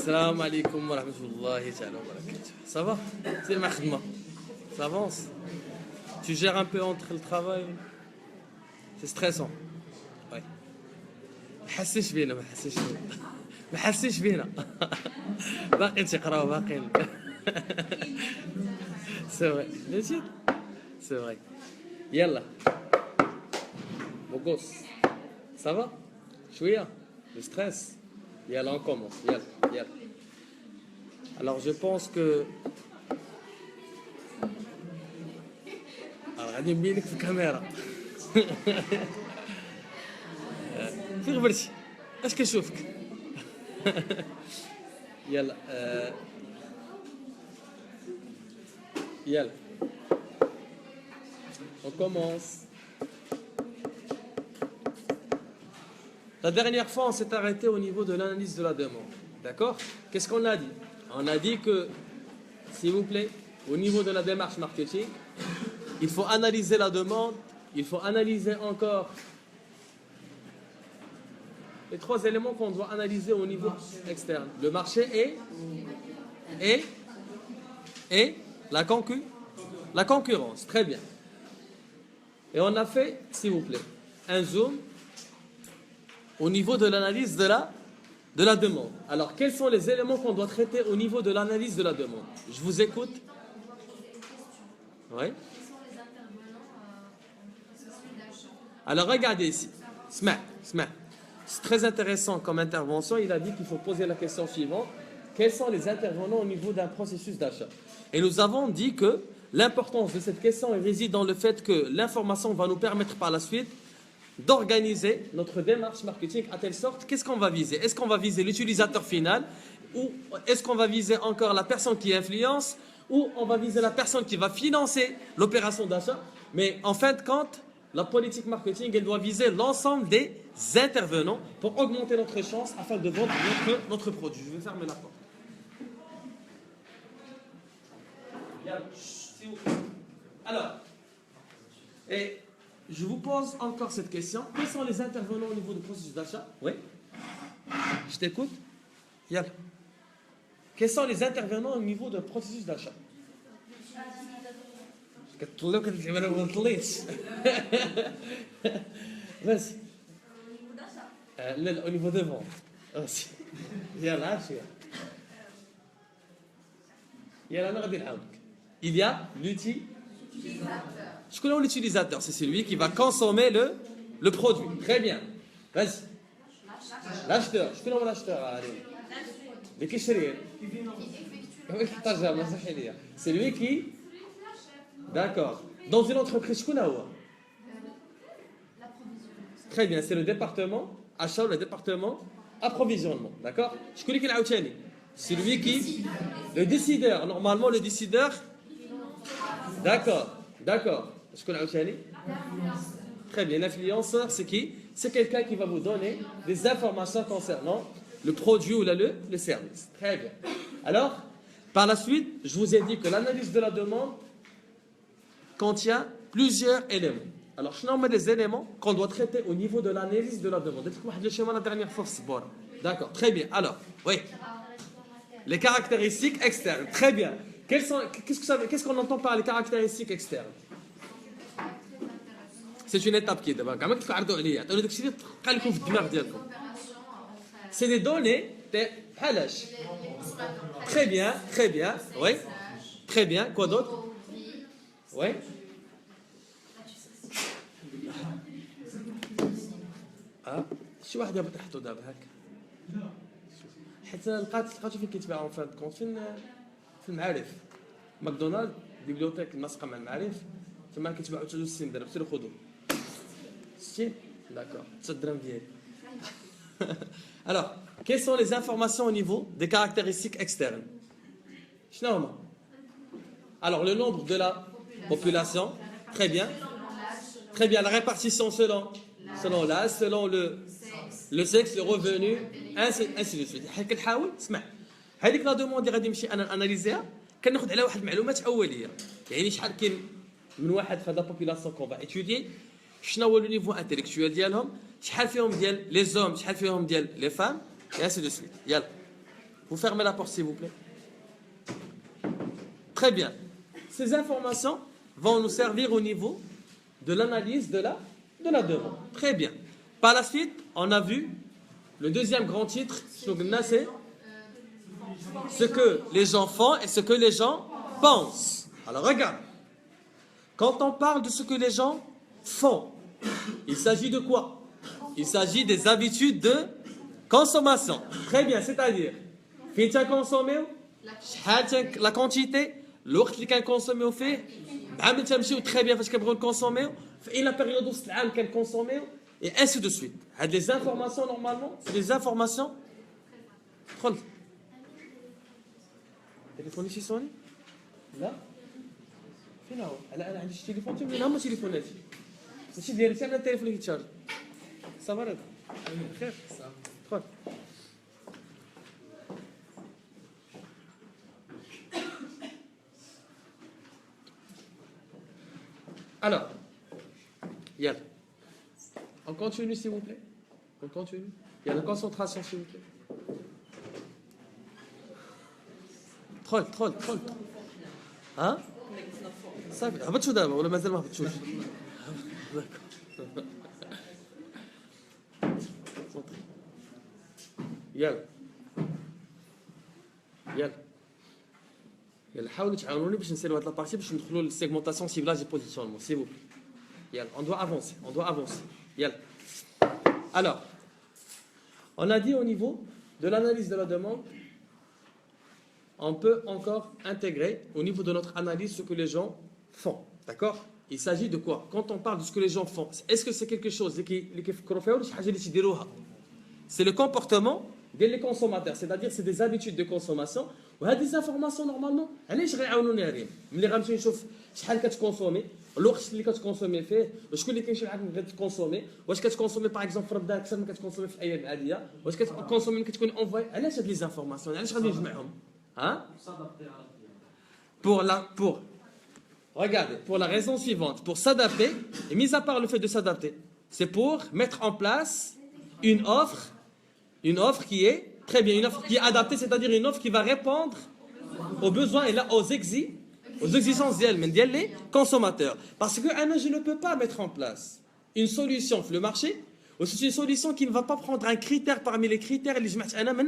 Salam alaikum wa rahmatullahi wa barakatuh. Ça va? C'est ma khidma. Ça avance? Tu gères un peu entre le travail? C'est stressant. Ouais. ما حسيش بينا ما حسيش بينا ما حسيش بينا باقي تقراو باقي سي فري bien sûr c'est vrai يلا beau gosse ça va شويه le stress يلا on commence يلا يلا alors je pense que alors غادي نبين لك في الكاميرا في غبرتي اش كنشوفك يلا يلا on commence. La dernière fois on s'est arrêté au niveau de l'analyse de la demande, d'accord? Qu'est-ce qu'on a dit? On a dit que, s'il vous plaît, au niveau de la démarche marketing, il faut analyser la demande, il faut analyser encore les trois éléments qu'on doit analyser au niveau externe. Le marché et la concurrence. Très bien. Et on a fait, s'il vous plaît, un zoom au niveau de l'analyse de la demande. Alors, quels sont les éléments qu'on doit traiter au niveau de l'analyse de la demande? Je vous écoute. Oui. Alors, regardez ici. Sma. C'est très intéressant comme intervention. Il a dit qu'il faut poser la question suivante. Quels sont les intervenants au niveau d'un processus d'achat? Et nous avons dit que l'importance de cette question réside dans le fait que l'information va nous permettre par la suite d'organiser notre démarche marketing à telle sorte, qu'est-ce qu'on va viser? Est-ce qu'on va viser l'utilisateur final ou est-ce qu'on va viser encore la personne qui influence ou on va viser la personne qui va financer l'opération d'achat? Mais en fin de compte, la politique marketing, elle doit viser l'ensemble des intervenants pour augmenter notre chance afin de vendre notre produit. Je vais fermer la porte. Alors, et je vous pose encore cette question. Quels sont les intervenants au niveau du processus d'achat? Oui. Je t'écoute. Yalla. Quels sont les intervenants au niveau du processus d'achat? Vas-y. Au niveau de vente. Yalla, il y a l'utilisateur. Je connais l'utilisateur, c'est celui qui va consommer le produit. Très bien. Vas-y. L'acheteur. Je connais l'acheteur. C'est lui qui... D'accord. Dans une entreprise, je connais. Très bien, c'est le département achat ou le département approvisionnement. D'accord? Je connais qui l'a. C'est lui qui... Le décideur. Normalement, le décideur... D'accord. Je connais Ouchani. Très bien. L'influenceur, c'est qui? C'est quelqu'un qui va vous donner des informations concernant le produit ou le service. Très bien. Alors, par la suite, je vous ai dit que l'analyse de la demande contient plusieurs éléments. Alors, je nomme les éléments qu'on doit traiter au niveau de l'analyse de la demande. La dernière fois, d'accord. Très bien. Alors, oui. Les caractéristiques externes. Très bien. Qu'est-ce qu'on entend par les caractéristiques externes? C'est une étape qui est d'abord. C'est des données. Très bien. Oui. Très bien. Quoi d'autre? Oui. شي واحد يهبط تحته دابا هكا حيت لقاتو فين كيتباعوا في كونت في المعارف ماكدونالد بيبليوتيك الناسقه مع المعارف تما كيتباعوا 63 درهم سيروا خذوا 60 داكور 9 درهم ديالي. Alors, quelles sont les informations au niveau des caractéristiques externes? شنو هما؟ Alors, le nombre de la population, très bien, la répartition selon l'âge, selon le sexe, le revenu, ainsi de suite. حنا كنحاول اسمع هذيك لا دوموند اللي غادي نمشي انا اناليزيها كناخذ عليها واحد المعلومات اوليه يعني شحال كاين من واحد في هذا بوبولاسيون كون فا اتوديي شنو هو لو نيفو انتيليكتويال ديالهم شحال فيهم ديال لي زوم شحال فيهم ديال لي فام et ainsi de suite. يلا Vous fermez la porte, s'il vous plaît. Très bien. Ces informations vont nous servir au niveau de l'analyse de la demande. Très bien. Par la suite, on a vu le deuxième grand titre, c'est ce que les gens font et ce que les gens pensent. Alors regarde, quand on parle de ce que les gens font, il s'agit de quoi? Il s'agit des habitudes de consommation. Très bien, c'est-à-dire, فين تنكونسوميو؟ شحال la quantité, الوقت اللي كنكونسوميو فيه، مع من تمشيو très bien فاش كنبغيو نكونسوميو، في اي لا بيريود وسط العام كنكونسوميو et ainsi de suite. هاد les informations normalement, c'est des informations. دخل. تليفوني شي سوني؟ لا. فين هو؟ انا عندي شي تليفون تما هما تليفوناتي. ماشي ديالي حتى انا التليفون اللي كيتشارج. صافا هذا. بخير. دخل. Alors, Yal, on continue s'il vous plaît. On continue. Il y a la concentration s'il vous plaît. Troll. Hein? Ça, هبطشوا دابا ولا مازال ما هبطشوش؟ يلا حاولوا تعاونوني باش نسيروا هاد لابارتي باش ندخلوا للسيغمونطاسيون سيبلاج et positionnement s'il vous plaît. Yalla, on doit avancer. Yalla. Alors, on a dit au niveau de l'analyse de la demande, on peut encore intégrer au niveau de notre analyse ce que les gens font. D'accord? Il s'agit de quoi? Quand on parle de ce que les gens font, est-ce que c'est quelque chose c'est le comportement des consommateurs, c'est-à-dire c'est des habitudes de consommation ou des informations normalement. علاش غيعاونوني هذه ملي غنمشي نشوف شحال كتكونسومي الوقت اللي كتكونسومي فيه وشكون اللي كيمشي معاك بغيت تكونسومي واش كتكونسومي باغ اكزومبل في رمضان اكثر من كتكونسومي في الايام العاديه واش كتكونسومي ملي كتكون اونفوي علاش هاد لي زانفورماسيون علاش غادي نجمعهم ها regardez pour la raison suivante pour s'adapter et mis à part le fait de s'adapter c'est pour mettre en place une offre qui est très bien, une offre qui est adaptée, c'est-à-dire une offre qui va répondre aux besoins et là aux exigences des consommateurs. Parce que je ne peux pas mettre en place une solution sur le marché, ou c'est une solution qui ne va pas prendre un critère parmi les critères اللي جمعت انا من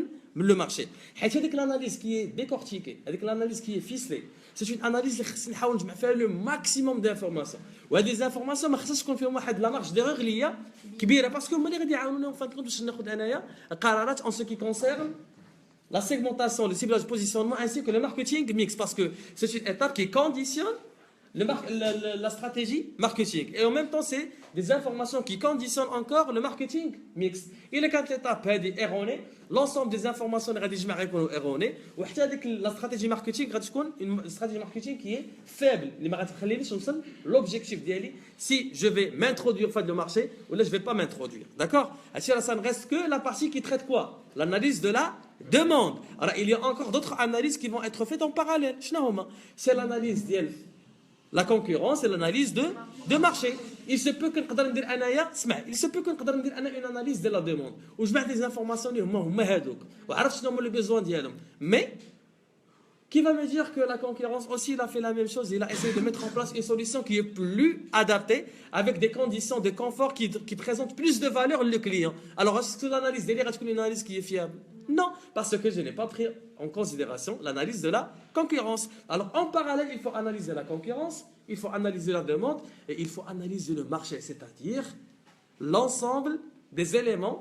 le marché. حيت هذيك l'analyse qui est décortiquée, هذيك l'analyse qui est ficelée, c'est une analyse اللي خصني نحاول نجمع فيها le maximum d'informations. وهذه les informations ما خصهاش تكون فيهم واحد لا مارج ديغور اللي هي كبيره باسكو هما اللي غادي يعاونونا فان كنت باش ناخذ انايا قرارات en ce qui concerne la segmentation, le ciblage, le positionnement ainsi que le marketing mix parce que c'est une étape qui conditionne la stratégie marketing. Et en même temps, c'est des informations qui conditionnent encore le marketing mixte. Il est quand l'étape est erronée, l'ensemble des informations sont erronées. Ou la stratégie marketing, une stratégie marketing qui est faible. L'objectif d'elle, si je vais m'introduire face au marché, ou là je ne vais pas m'introduire. D'accord? Ça ne reste que la partie qui traite quoi? L'analyse de la demande. Alors, il y a encore d'autres analyses qui vont être faites en parallèle. C'est l'analyse d'elle. La concurrence et l'analyse de marché. Il se peut que نقدر ندير انا une analyse de la demande وجمع des informations اللي هما هذوك وعرفت شنو هما les besoins ديالهم. Mais qui va me dire que la concurrence aussi il a fait la même chose, il a essayé de mettre en place une solution qui est plus adaptée avec des conditions de confort qui présentent plus de valeur le client. Alors est-ce que l'analyse d'elle est une analyse qui est fiable? Non, parce que je n'ai pas pris en considération l'analyse de la concurrence. Alors en parallèle, il faut analyser la concurrence, il faut analyser la demande et il faut analyser le marché, c'est-à-dire l'ensemble des éléments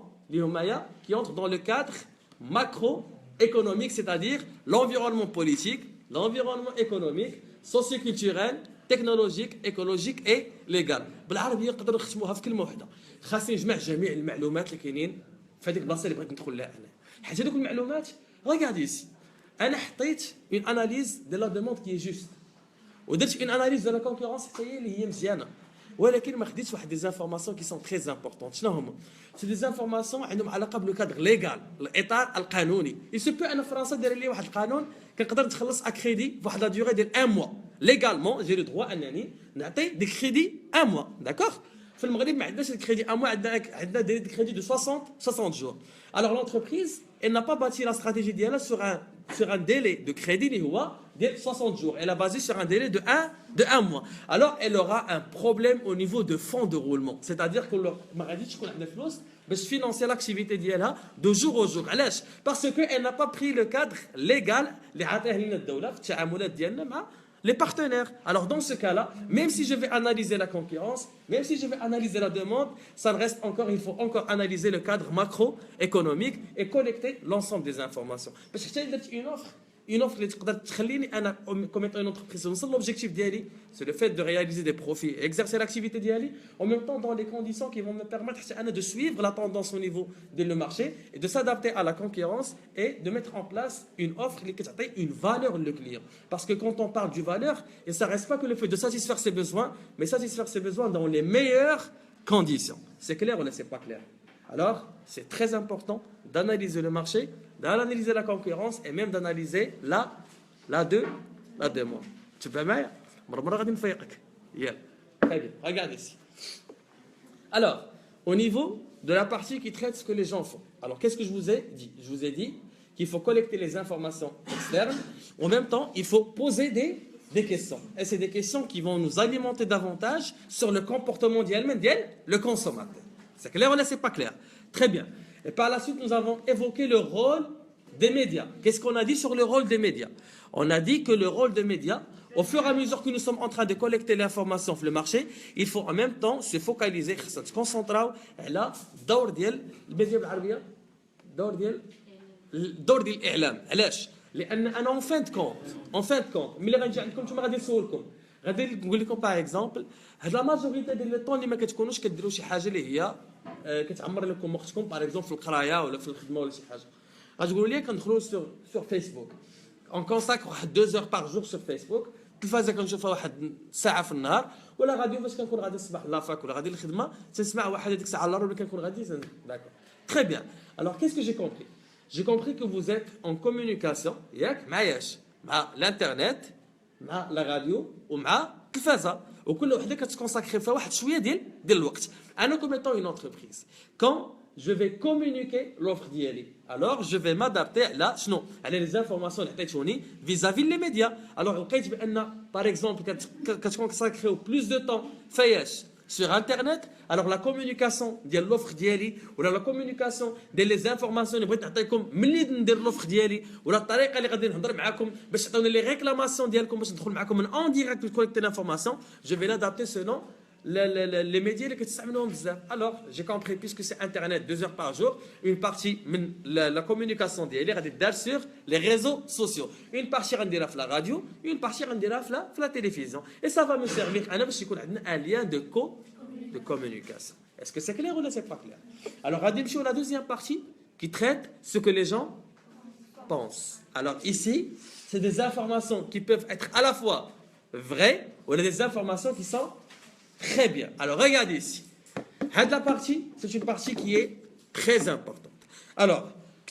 qui entrent dans le cadre macroéconomique, c'est-à-dire l'environnement politique, l'environnement économique, socioculturel, technologique, écologique et légal. بالعربية نقدر نختموها في كلمة واحدة. خاصني نجمع جميع المعلومات اللي كاينين في هذيك البلاصة اللي بغيت ندخل لها أنا. حيت هذوك المعلومات regardez ici. أنا حطيت une analyse de la demande qui est juste. ودرت une analyse de la concurrence حتى اللي هي مزيانة. ولكن ما خديتش واحد des informations qui sont très importantes. شنو هما؟ c'est des informations عندهم علاقة بالكادر ليغال، الإطار القانوني. il se peut أنا فرنسا داير لي واحد القانون كنقدر نتخلص أكريدي بواحد لا ديوري ديال 1 mois. légalement j'ai le droit أنني نعطي des crédits 1 mois. d'accord؟ في المغرب ما عندناش الكريدي ان موا عندنا des crédits de 60 jours. Alors l'entreprise elle n'a pas bâti la stratégie ديالها sur un délai de crédit اللي هو ديال 60 jours. Elle a basé sur un délai de 1 mois. Alors elle aura un problème au niveau de fonds de roulement. C'est-à-dire que ما غاديش تكون عندنا فلوس باش financer l'activité ديالها de jour au jour. علاش؟ Parce que elle n'a pas pris le cadre légal اللي عطاه لنا الدولة في التعاملات ديالنا مع les partenaires. Alors dans ce cas-là, même si je vais analyser la concurrence, même si je vais analyser la demande, ça reste encore, il faut encore analyser le cadre macroéconomique et collecter l'ensemble des informations. Parce que j'ai une offre اللي تقدر تخليني انا comme étant une entreprise نوصل l'objectif ديالي, c'est le fait de réaliser des profits et exercer l'activité ديالي en même temps dans les conditions qui vont me permettre de suivre la tendance au niveau du marché et de s'adapter à la concurrence et de mettre en place une offre qui a une valeur le client. Parce que quand on parle du valeur, et ça reste pas que le fait de satisfaire ses besoins, mais satisfaire ses besoins dans les meilleures conditions. C'est clair ou là c'est pas clair? Alors, c'est très important d'analyser le marché, d'analyser la concurrence et même d'analyser la demande. Tu peux m'aider? Très bien, regarde ici. Alors, au niveau de la partie qui traite ce que les gens font. Alors, qu'est-ce que je vous ai dit? Je vous ai dit qu'il faut collecter les informations externes. En même temps, il faut poser des questions. Et c'est des questions qui vont nous alimenter davantage sur le comportement le consommateur. C'est clair ou là, c'est pas clair? Très bien. Et par la suite, nous avons évoqué le rôle des médias. Qu'est-ce qu'on a dit sur le rôle des médias? On a dit que le rôle des médias, au fur et à mesure que nous sommes en train de collecter l'information sur le marché, il faut en même temps se focaliser, se concentrer sur الدور ديال الميديا بالعربية، الدور ديال الإعلام. علاش؟ لأن أنا en fin de compte ملي غنجي عندكم نتوما غادي نسولكم، غادي نقول لكم باغ اكزومبل هاد لا ماجوريتي ديال لو طون اللي ما كتكونوش كديروا شي حاجه اللي هي كتعمر لكم وقتكم باغ اكزومبل في القرايه ولا في الخدمه ولا شي حاجه، غتقولوا لي كندخلوا sur فيسبوك اون كونساكر واحد 2 heures par jour sur فيسبوك، التلفازه كنشوفها واحد ساعه في النهار، ولا غادي فاش كنكون غادي الصباح لافاك ولا غادي للخدمه تنسمع واحد هذيك الساعه الا ربع كنكون غادي. D'accord. Très bien. Alors qu'est-ce que j'ai compris? J'ai compris que vous êtes en communication ياك معاياش مع الانترنت مع لا راديو ومع التلفازه، وكل وحده كتكونساكري فيها واحد شويه ديال الوقت. انا comme étant une entreprise, quand je vais communiquer l'offre ديالي, alors je vais m'adapter على شنو؟ على les informations اللي عطيتوني vis-à-vis les médias. Alors لقيت بان par exemple كتكونساكريو plus de temps فياش sur internet, alors la communication ديال l'offre ديالي ولا la communication ديال les informations اللي بغيت نعطيكم ملي ندير l'offre ديالي ولا الطريقه اللي غادي نهضر معكم باش تعطوني لي ريكلاماسيون ديالكم باش ندخل معكم من en direct pour collecter l'information, je vais l'adapter selon les médias اللي كتستعملوهم بزاف. Alors j'ai compris, puisque c'est internet 2 heures par jour, une partie من la communication ديالي غادي دار sur les réseaux sociaux, une partie غنديرها في la radio, une partie غنديرها في la télévision, et ça va me servir انا باش يكون عندنا un lien de communication. Est-ce que c'est clair ou là c'est pas clair? Alors غادي نمشيو la deuxième partie qui traite ce que les gens pensent. Alors ici, c'est des informations qui peuvent être à la fois vraies ou des informations qui sont très bien. Alors regardez ici. La partie, c'est une partie qui est très importante. Alors,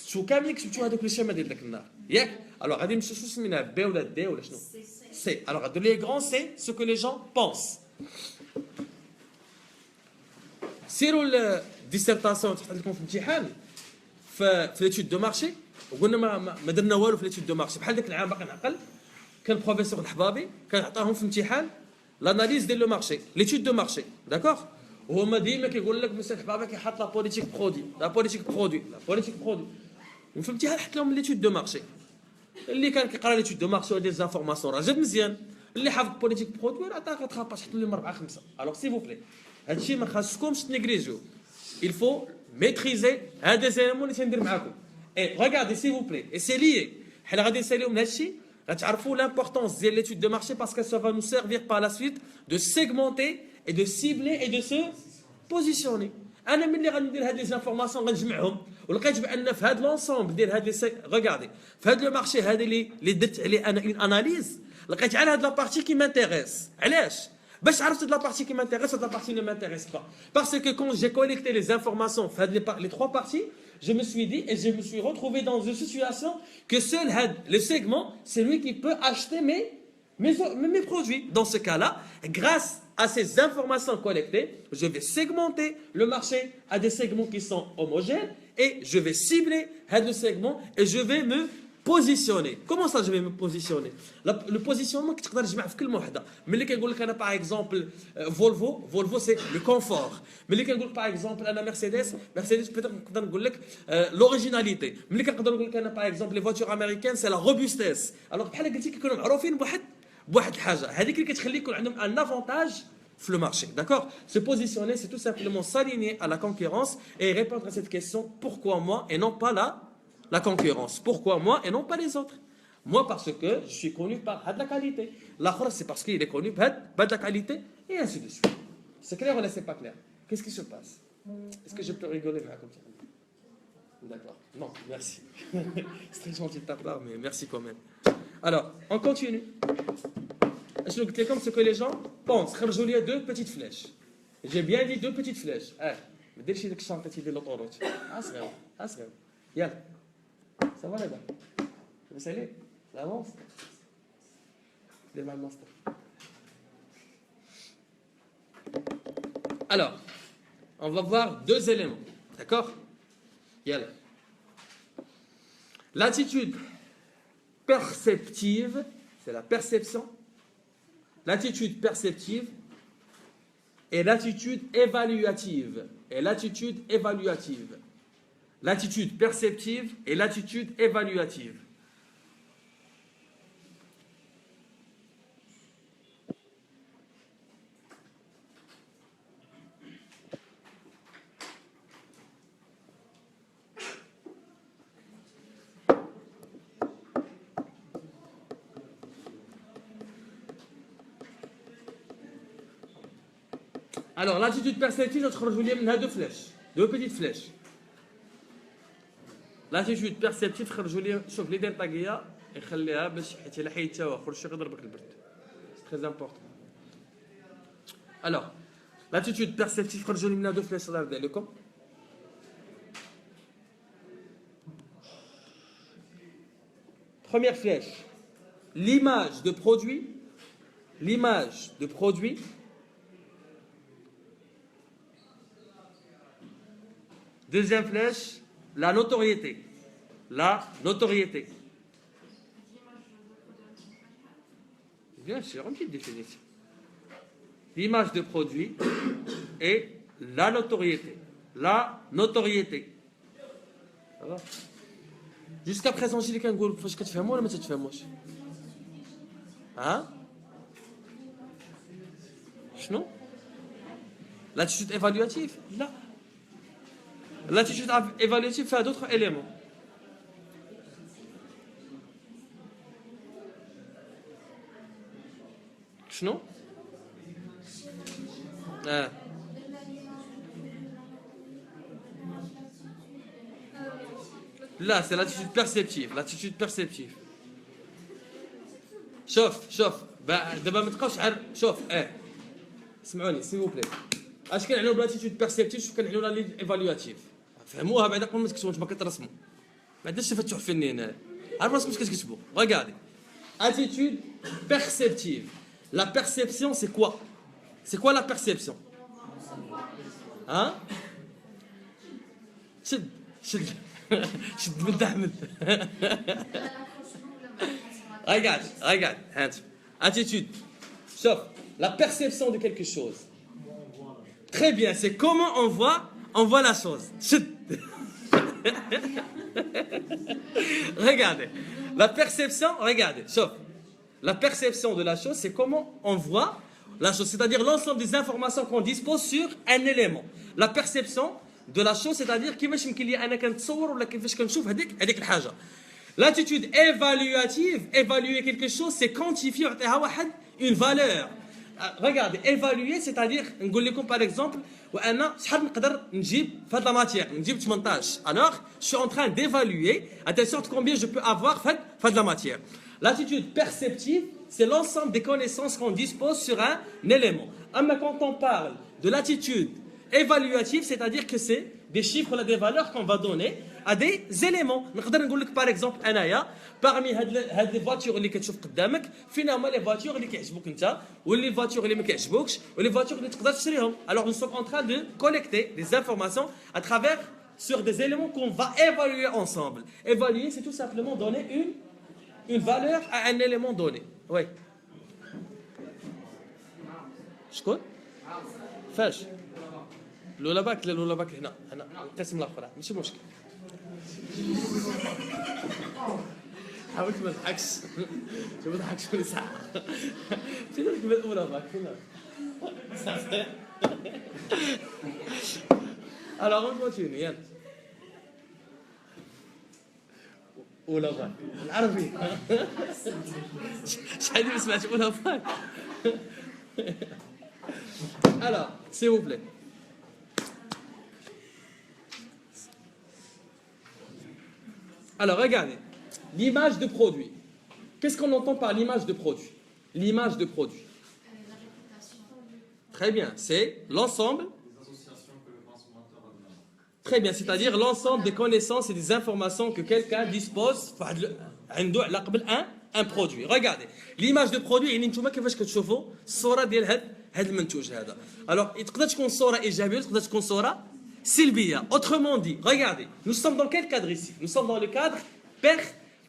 شو كامل كتبتوا هذوك الشيما ديال داك النهار ياك؟ alors غادي نمشيو شو سميناها بي ولا دي ولا شنو؟ سي. alors غادي لي غران سي ce que les gens pensent. سيروا الديسيرتاسيون تحط لكم في الامتحان في ليتود دو مارشي وقلنا ما درنا والو في ليتود دو مارشي. بحال داك العام باقي نعقل كان بروفيسور الحبابي كان عطاهم في الامتحان l'analyse ديال لو مارشي, l'étude de marché, d'accord. وهما ديما كيقول لك مسيو الحبابه كيحط لا بوليتيك برودوي وفي الامتحان حط لهم ليتود دو مارشي. اللي كان كيقرا ليتود دو مارشي ودير زانفورماسيون راه جاب مزيان, اللي حافظ بوليتيك برودوي راه عطاه غتخاباش حط لهم 4 5. الوغ سي فو بلي هادشي ما خاصكمش تنيغريجيو, il faut maîtriser هاد لي زيليمون اللي تندير معاكم. اي regardez s'il vous plaît, et c'est lié. حنا غادي نساليو من هادشي غتعرفوا l'importance de l'étude de marché parce que ça va nous servir par la suite de segmenter et de cibler et de se positionner. انا ملي غندير هاد لي زانفورماسيون غنجمعهم ولقيت بان في هاد لونسومبل ديال هاد لي ريغاردي في هاد لو مارشي هذا اللي درت عليه انا اون اناليز لقيت على هاد لا بارتي كي مانتيريس. علاش؟ باش عرفت هاد لا بارتي كي مانتيريس هاد لا بارتي نو مانتيريس با parce que quand j'ai collecté les informations في هاد les 3 parties, je me suis dit et je me suis retrouvé dans une situation que seul le segment, c'est lui qui peut acheter mes produits. Dans ce cas-là, grâce à ces informations collectées, je vais segmenter le marché à des segments qui sont homogènes et je vais cibler le segment et je vais me positionner. Comment ça je vais me positionner? Le positionnement que tu peux faire في كل وحده. ملي كنقول لك انا par exemple Volvo c'est le confort. ملي كنقول لك par exemple انا Mercedes peut-être نقدر نقول لك l'originalité. ملي كنقدر نقول لك انا par exemple les voitures américaines c'est la robustesse. alors بحال قلتي كيكونوا معروفين بواحد الحاجه هذيك اللي كتخلي يكون عندهم un avantage sur le marché. D'accord? Se positionner, c'est tout simplement s'aligner à la concurrence et répondre à cette question pourquoi moi et non pas la concurrence. Pourquoi moi et non pas les autres? Moi parce que je suis connu par de la qualité. L'autre c'est parce qu'il est connu par de la qualité et ainsi de suite. C'est clair ou là c'est pas clair? Qu'est-ce qui se passe? Est-ce que je peux rigoler comme ça? D'accord. Non, merci. C'est très gentil de ta part, mais merci quand même. Alors, on continue. Je vous dis comme ce que les gens pensent. خرجوا لي deux petites flèches. J'ai bien dit deux petites flèches. ما ديرش ديك الشنطه ديال الاوتوروت. اصغر. يلا. Ça va là-bas? Vous savez, ça avance? Alors, on va voir deux éléments. D'accord? Yalla. L'attitude perceptive, c'est la perception. L'attitude perceptive et l'attitude évaluative. L'attitude perceptive et l'attitude évaluative. Alors, l'attitude perceptive, notre rejoulier a deux flèches, deux petites flèches. L'attitude perceptive, شوف لي دير طاقيه يخليها باش حيت الا حيدتها واخر شي غيضربك البرد. C'est très important. Alors, l'attitude perceptive, خرجوا لي منها deux flèches الله يرضي عليكم. Première flèche, l'image de produit. Deuxième flèche, la notoriété. Bien sûr, une petite définition. L'image de produit et la notoriété. Ça va? Jusqu'à présent, j'ai dit qu'un groupe, faut que tu fais moi, mais tu fais moi. Hein? Non? L'attitude évaluative? Là. L'attitude évaluative fait d'autres éléments. Non? Là, c'est l'attitude perceptive. شوف دابا ما تبقاوش شوف اسمعوني s'il vous plaît. اش كنعنيو بالاتيتود بيرسيبتيف شوف كنعنيو لا ايفالواتيف فهموها بعدا قبل ما تكتبوا نتوما كترسموا ما عندناش تفتح فني هنا عارف راسكم اش كتكتبوا regardez attitude perceptive. La perception c'est quoi? C'est quoi la perception? Hein? شد بنت احمد. Regarde, attitude. Sauf la perception de quelque chose. Très bien, c'est comment on voit la chose. Regardez, la perception, sauf la perception de la chose, c'est comment on voit la chose, c'est-à-dire l'ensemble des informations qu'on dispose sur un élément. La perception de la chose, c'est-à-dire كيفاش يمكن لي انا كنتصور ولا كيفاش كنشوف هذيك الحاجه. L'attitude évaluative, évaluer quelque chose, c'est quantifier une valeur. Regardez, évaluer, c'est-à-dire, نقول لكم par exemple, وانا شحال نقدر نجيب في هذه لا ماتيير نجيب 18. Alors, je suis en train d'évaluer à telle sorte combien je peux avoir في هذه la matière. L'attitude perceptive, c'est l'ensemble des connaissances qu'on dispose sur un élément. Mais quand on parle de l'attitude évaluative, c'est-à-dire que c'est des chiffres, des valeurs qu'on va donner à des éléments. نقدر نقول لك par exemple انايا parmi هاد les voitures اللي كتشوف قدامك فين هما les voitures اللي كيعجبوك انت واللي voitures اللي ما كيعجبوكش واللي voitures اللي تقدر تشريهم. Alors nous sommes en train de collecter des informations à travers sur des éléments qu'on va évaluer ensemble. Évaluer, c'est tout simplement donner une valeur à un élément donné. Oui. شكون؟ فاش؟ لولا باك هنا القسم الاخر ماشي مشكل. حاولت ما نضحكش. شوف ما نضحكش في ساعة. فين الكلمة الأولى باك فين؟ Alors on continue يلا. أولى باك العربي. شحال ما سمعت أولى باك. Alors, s'il vous plaît. Alors, regardez. L'image de produit. Qu'est-ce qu'on entend par l'image de produit? L'image de produit. Très bien. C'est l'ensemble. Très bien. C'est-à-dire l'ensemble des connaissances et des informations que quelqu'un dispose. Un produit. Regardez. L'image de produit, يعني نتوما كيفاش كتشوفوا الصورة ديال هذا المنتوج هذا. Alors, تقدر تكون صورة إيجابية تقدر تكون صورة سلبية. Autrement dit, regardez. Nous sommes dans quel cadre ici? Nous sommes dans le cadre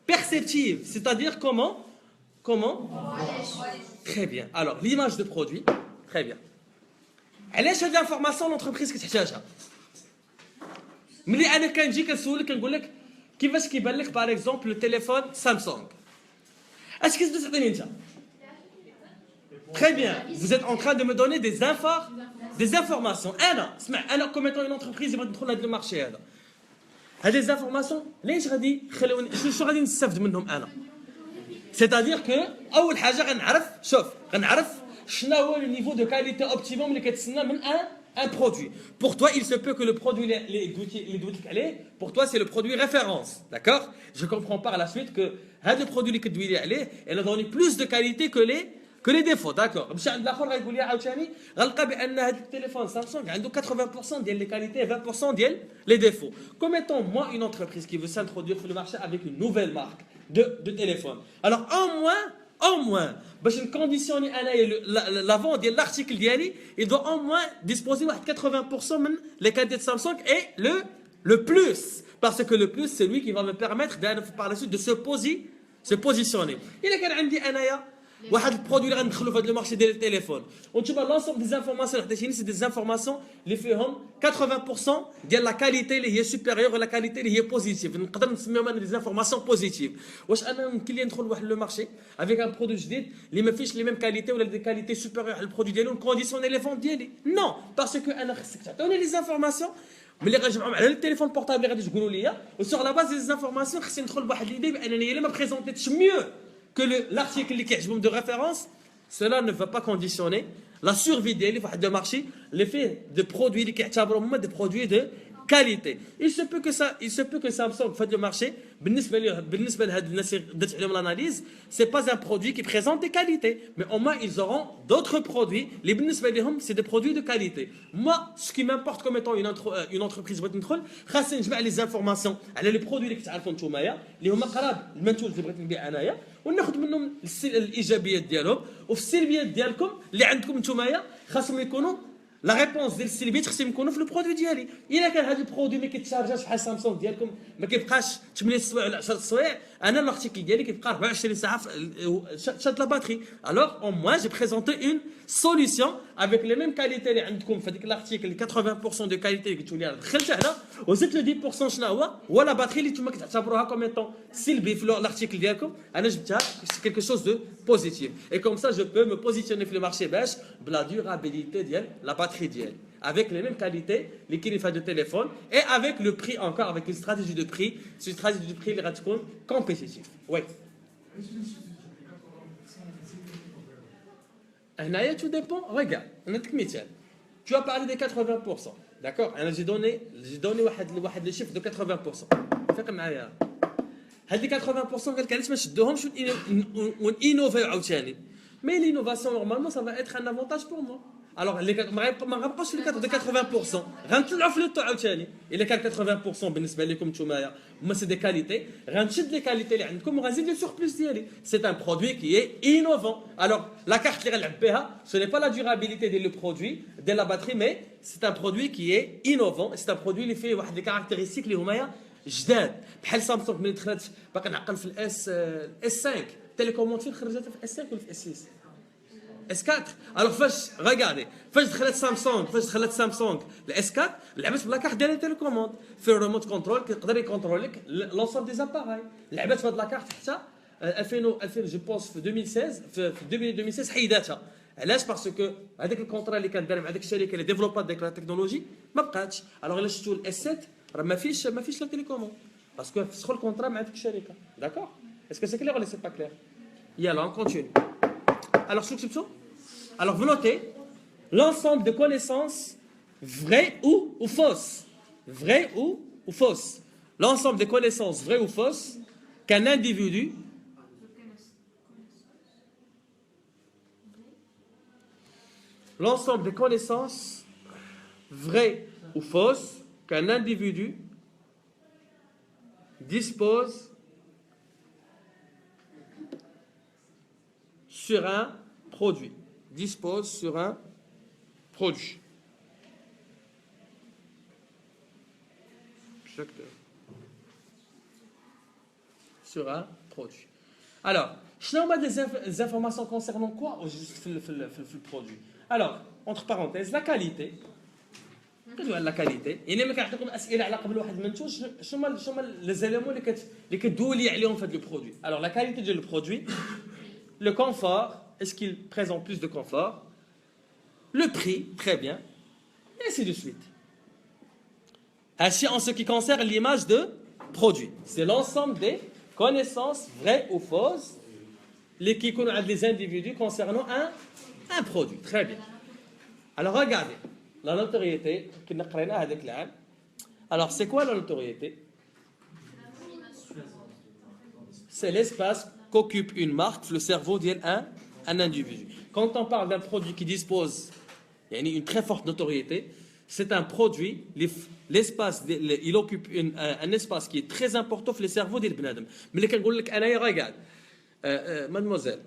perceptif. C'est-à-dire comment? Très bien. Alors, l'image de produit. Très bien. علاش هذه الانفورماسيون لونتربريز كتحتاجها؟ ملي أنا كنجي كنسولك كنقول لك كيفاش كيبان لك باغ اكزومبل التليفون سامسونج. اش كتبدا تعطيني انت؟ Très bien. Vous êtes en train de me donner des informations. أنا comme étant une entreprise اللي بغيت ندخل لهذا المارشي هذا. هذه les informations ليش غادي خلوني شنو غادي نستافد منهم أنا؟ C'est-à-dire que أول حاجة غنعرف شنو هو le niveau de qualité optimum اللي كتسنى من un produit. Pour toi, il se peut que le produit pour toi, c'est le produit référence. D'accord? Je comprends par la suite que le produit اللي كتدوي لي عليه, il a donné plus de qualité que les défauts. D'accord? مشى عند الاخر غيقول لي عاوتاني غنلقى بان هذا التليفون سامسونج عنده 80% ديال les qualités et 20% ديال les défauts. Comme étant moi une entreprise qui veut s'introduire sur le marché avec une nouvelle marque de téléphone. Alors au moins باش نكونديسيوني انايا la vente ديال l'article ديالي, il doit au moins disposer de 80% من les qualités de Samsung et le plus, parce que le plus c'est lui qui va me permettre par la suite de se positionner. الا كان عندي انايا واحد البرودوي اللي غندخلو في هذا المارشي ديال التليفون وانتوما لونسوم دي زانفورماسيون اللي عطيتيني سي دي زانفورماسيون اللي فيهم 80% ديال لا كاليتي اللي هي سوبيريور ولا كاليتي اللي هي بوزيتيف, نقدر نسميهم انا دي زانفورماسيون بوزيتيف. واش انا يمكن لي ندخل لواحد لو مارشي افيك ان برودوي جديد اللي ما فيش لي ميم كاليتي ولا دي كاليتي سوبيريور على البرودوي ديالو نكونديسيوني لي فونت ديالي؟ نو, باسكو انا خصك تعطوني لي زانفورماسيون ملي غنجمعهم على التليفون بورطابل اللي غادي تقولوا لي, وسور لا باز دي زانفورماسيون خصني ندخل بواحد ليدي بانني الا ما بريزونتيتش ميو que l'article qui est de référence, cela ne va pas conditionner la survie de marché, l'effet de produits qui sont des produits de qualité. Il se peut que Samsung fait le marché, l'analyse, c'est pas un produit qui présente des qualités, mais au moins ils auront d'autres produits. C'est des produits de qualité. Moi, ce qui m'importe comme étant une entreprise, c'est les informations على les produits اللي كتعرفوا نتوما اللي هما قراب المنتوج اللي بغيت نبيع انايا, وناخذ منهم الايجابيات ديالهم, وفي السلبيات ديالكم اللي عندكم نتوما خاصهم يكونوا لا ريبونس ديال السلبيات خصهم يكونوا في البرودوي ديالي. الا كان هذا البرودوي ما كيتشارجاش بحال سامسونج ديالكم ما كيبقاش 8 سوايع ولا 10 سوايع, انا الارتيكل ديالي كيبقى 24 ساعه شاد لا باتري. Alors au moins j'ai présenté une solution avec les mêmes qualités اللي عندكم في هذيك الارتيكل 80% de qualité اللي قلتوا لي دخلت هنا, وزدت له 10% شنو هو لا باتري اللي نتوما كتعتبروها كوم ايتون سلبي في الارتيكل ديالكم, انا جبتها quelque chose de positif. Et comme ça je peux me positionner في le marché باش بلا durabilité ديال la batterie ديالي, avec les mêmes qualités les qui fait de téléphone, et avec le prix encore, avec une stratégie de prix, c'est une stratégie de prix اللي غتكون compétitive. Oui. هنايا tout dépend. Regarde, نعطيك مثال. Tu as parlé des 80%. D'accord? انا j'ai donné واحد لي chiffre de 80%. فاك معايا هاد 80% قال لك علاش ما نشدوهمش ونينوفيو عاوتاني. Mais l'innovation normalement ça va être un avantage pour moi. Alors, ما غنبقاوش لي 80%. غنطلعوا في لو طو عاوتاني. إلا كان 80% بالنسبة لكم نتوما هما سي دي كاليتي، غنشد لي كاليتي اللي عندكم وغنزيد لي سور بلوس ديالي. سي ان برودوي كي اي انوفون. Alors, la carte اللي غنلعب بها, ce n'est pas la durabilité ديال le produit, de la batterie, mais c'est un produit qui est innovant. C'est un produit اللي فيه واحد لي كاركتيرستيك اللي هما جداد. بحال سامسونج ملي دخلت باقي نعقل في الاس 5 تيليكوموند فين خرجت في اس 5 ولا في اس 6 S4. Alors, regardez, فاش دخلت سامسونج الاس 4 لعبت بلا كارت ديال التيليكوموند في الريموت كنترول كيقدر يكونترول لك لونسوم دي زاباراي. لعبت بهاد لا كارت حتى 2000 جو بونس في 2016 في 2016 حيداتها. علاش؟ باسكو هذاك الكونترا اللي كان دار مع ديك الشركه اللي ديفلوبات ديك لا تكنولوجي ما بقاتش. الوغ الا شفتوا الاس 7 راه ما فيش لا تيليكوموند باسكو فسخوا الكونترا مع ديك الشركه. داكور؟ اسكو سي كلير ولا سي با كلير؟ يلا on continue. Alors, alors, vous notez l'ensemble de connaissances vraies ou fausses. Vraies ou fausses. L'ensemble des connaissances vraies ou fausses qu'un individu l'ensemble des connaissances vraies ou fausses qu'un individu dispose sur un produit. Dispose sur un produit. Sur un produit. Alors, je n'ai pas des informations concernant quoi au juste le produit. Alors, entre parenthèses, la qualité. La qualité. Il y a des أسئلة على قبل واحد منتو شنو les éléments اللي كتدولي عليهم في هذا le produit. Alors, la qualité du produit, le confort, est-ce qu'il présente plus de confort? Le prix, très bien, et ainsi de suite. Ainsi, en ce qui concerne l'image de produit, c'est l'ensemble des connaissances vraies ou fausses qui connaissent des individus concernant un produit. Très bien. Alors, regardez, la notoriété, alors, c'est quoi la notoriété? C'est l'espace qu'occupe une marque, le cerveau d'un individu. Quand on parle d'un produit qui dispose d'une très forte notoriété, c'est un produit, l'espace, il occupe un espace qui est très important dans le cerveau des gens. Mais quand je dis que regarde, mademoiselle,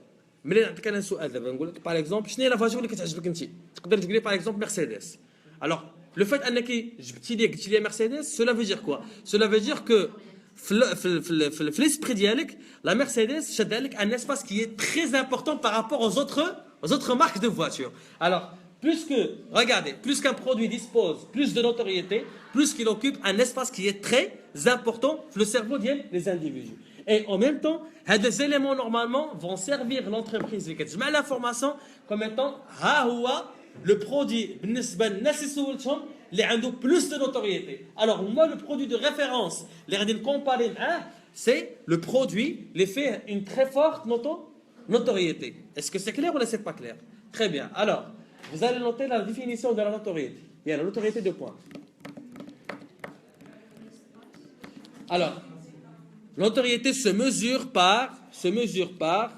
ملي نعطيك انا سؤال دابا نقول لك باغ اكزومبل شنو هي لا فاجور اللي كتعجبك انت تقدر تقول لي باغ اكزومبل مرسيدس الوغ لو فات انك جبتي لي قلتي لي مرسيدس سولا في دير كوا سولا في دير كو في l'esprit ديالك la Mercedes شاد لك un espace qui est très important par rapport aux autres marques de voitures. Alors plus qu'un produit dispose plus de notoriété, plus qu'il occupe un espace qui est très important dans le cerveau des individus. Et en même temps, ces éléments normalement vont servir l'entreprise qui تجمع l'information comme étant le produit بالنسبة للناس اللي سولتهم اللي عنده plus de notoriété. Alors moi le produit de référence اللي غادي نكومباري معاه c'est le produit qui fait une très forte notoriété. Est-ce que c'est clair ou c'est pas clair? Très bien. Alors, vous allez noter la définition de la notoriété. Il y a la notoriété de points. Alors, notoriété se mesure par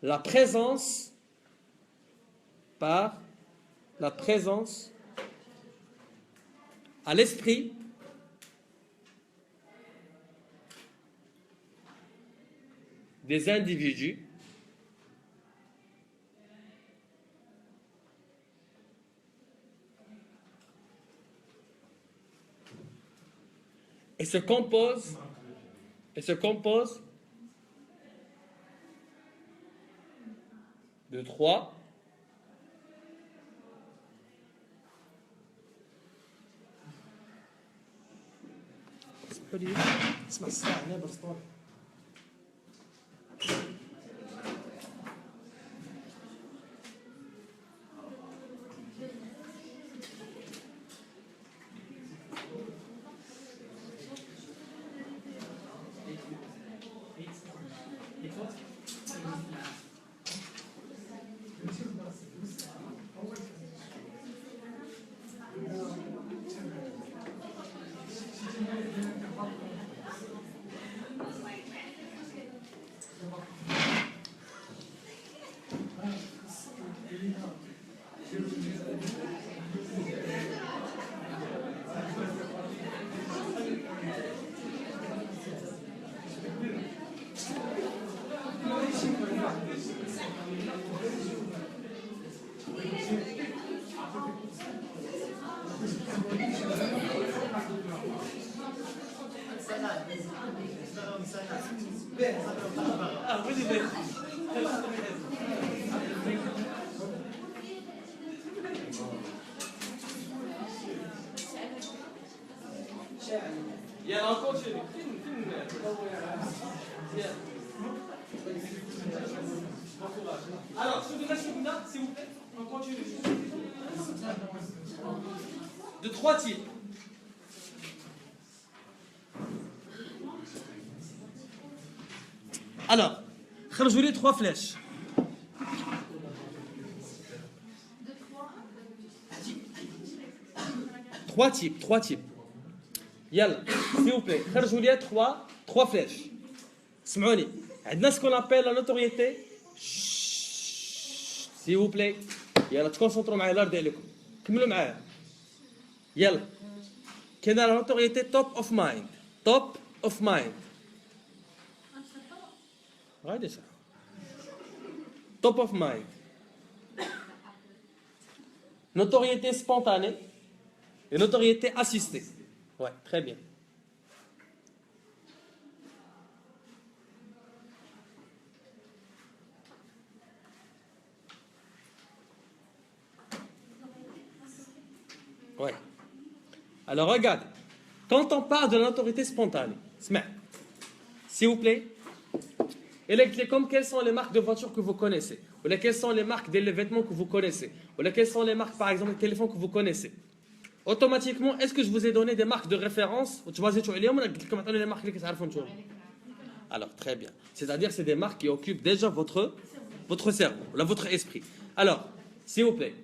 la présence à l'esprit des individus et se compose de trois يلا on continue. Alors, s'il vous plaît, on continue. De trois types. Alors, خرجوا لي trois flèches. Trois types. Yalla, s'il vous plaît, خرجوا لي trois flèches. اسمعوني. عندنا ce qu'on appelle la notoriété. S'il vous plaît. يلا تكونسونطروا معايا الله يرضي عليكم. كملوا معايا. يلا. كاينه la notoriété top of mind. Top of mind. غادي صح. Top of mind. Notoriété spontanée et notoriété assistée. Ouais, très bien. Ouais. Alors regardez, quand on parle de la notoriété spontanée, s'il vous plaît, comme quelles sont les marques de voitures que vous connaissez, ou quelles sont les marques des vêtements que vous connaissez, ou quelles sont les marques par exemple de téléphone que vous connaissez. Automatiquement, est-ce que je vous ai donné des marques de référence? Alors, très bien. C'est-à-dire c'est des marques qui occupent déjà votre cerveau, votre esprit. Alors, s'il vous plaît,